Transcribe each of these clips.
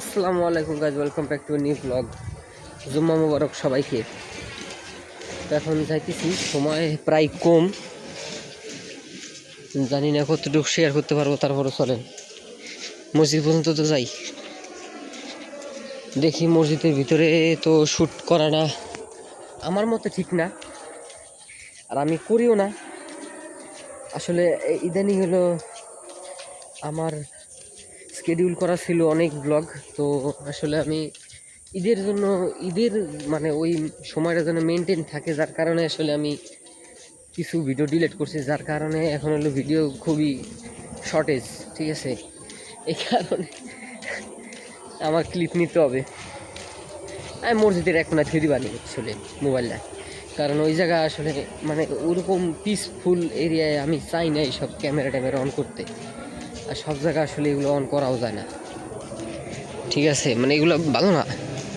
আসসালামু আলাইকুম guys, welcome back to new blog. জুম্মা মুবারক সবাইকে। তো এখন যাইতেছি, সময় প্রায় কম, জানি না কতটুকু শেয়ার করতে পারবো, তারপরে চলেন মসজিদ পর্যন্ত তো যাই। দেখি মসজিদের ভিতরে তো শ্যুট করা না আমার মতে ঠিক না, আর আমি করিও না আসলে। ইদানিং হলো আমার শিডিউল করা ছিল অনেক ব্লগ, তো আসলে আমি ঈদের জন্য মানে ওই সময়টা যেন মেনটেন থাকে, যার কারণে আসলে আমি কিছু ভিডিও ডিলিট করছি, যার কারণে এখন হলো ভিডিও খুবই শর্টেজ। ঠিক আছে, এই কারণে আমার ক্লিপ নিতে হবে। আমি মসজিদের এক কোণা থ্রি বানি আসলে মোবাইলটা, কারণ ওই জায়গা আসলে মানে ওরকম পিসফুল এরিয়ায় আমি চাই না এইসব ক্যামেরা ট্যামেরা অন করতে। আর সব জায়গা আসলে এগুলো অন করাও যায় না। ঠিক আছে, মানে এগুলো ভালো না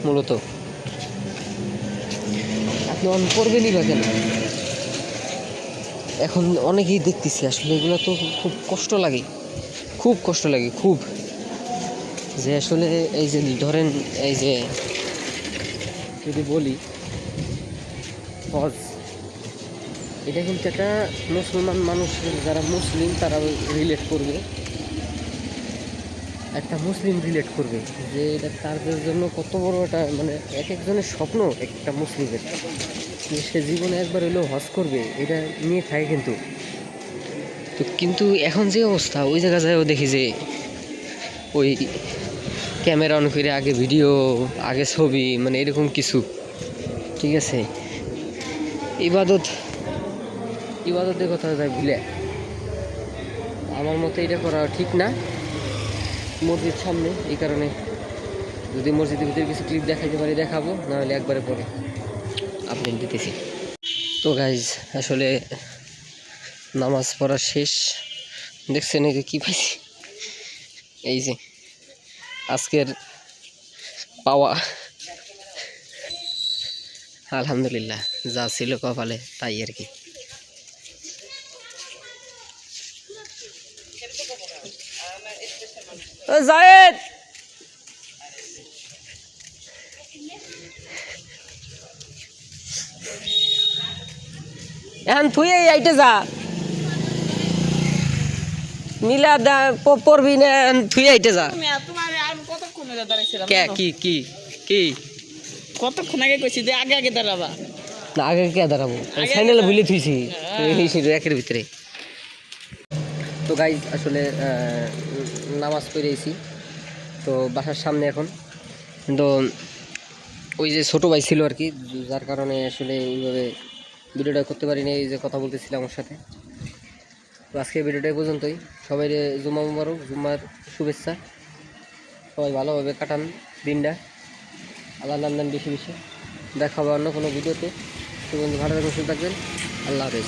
মূলত। আপনি অন করবেনই বা কেন? এখন অনেকেই দেখতেছি আসলে এগুলো তো খুব কষ্ট লাগে, খুব কষ্ট লাগে, খুব। যে আসলে এই যে ধরেন, এই যে যদি বলি হজ, এটা কিন্তু একটা মুসলমান মানুষ, যারা মুসলিম তারা রিলেট করবে, একটা মুসলিম রিলেট করবে যে এটা তাদের জন্য কত বড় একটা মানে এক একজনের স্বপ্ন একটা মুসলিমের, যে সে জীবনে একবার হলেও হজ করবে, এটা নিয়ে থাকে। কিন্তু এখন যে অবস্থা, ওই জায়গা যায়ও দেখি যে ওই ক্যামেরা অন করে আগে ভিডিও, আগে ছবি, মানে এরকম কিছু। ঠিক আছে, ইবাদতের কথা যায় ভুলে। আমার মতে এটা করা ঠিক না মসজিদ সামনে, এই কারণে যদি মসজিদের ভিতরে কিছু ক্লিপ দেখাইতে পারি দেখাবো, নাহলে একবারে পরে আপডেট দিতেছি। তো গাইজ আসলে নামাজ পড়া শেষ, দেখছেন এই যে কী পাইছি, এই যে আজকের পাওয়া। আলহামদুলিল্লাহ, যা ছিল কপালে তাই আর কি। জায়েদ, এখন তুই আইটে যা, মিলা পড়বি না, তুই আইটে যা। কে কি কি কি কতক্ষণ আগে কইছি যে আগে আগে দাঁড়াবা, না আগে কে দাঁড়াবো, ফাইনালে ভুলে থুইছি একের ভিতরে। তো গাইজ আসলে নামাজ পড়েছি, তো বাসার সামনে এখন। কিন্তু ওই যে ছোটো ভাই ছিল আর কি, যার কারণে আসলে ওইভাবে ভিডিওটা করতে পারিনি, এই যে কথা বলতেছিলাম ওর সাথে। তো আজকে ভিডিওটা পর্যন্তই। সবাই জুম্মা মুবারক, জুম্মার শুভেচ্ছা। সবাই ভালোভাবে কাটান দিনটা, আল্লাহ নাম দেন বেশি বেশি। দেখা হবে অন্য কোনো ভিডিওতে। তো বন্ধু ভালো থাকবেন, সুস্থ থাকবেন। আল্লাহ হাফেজ।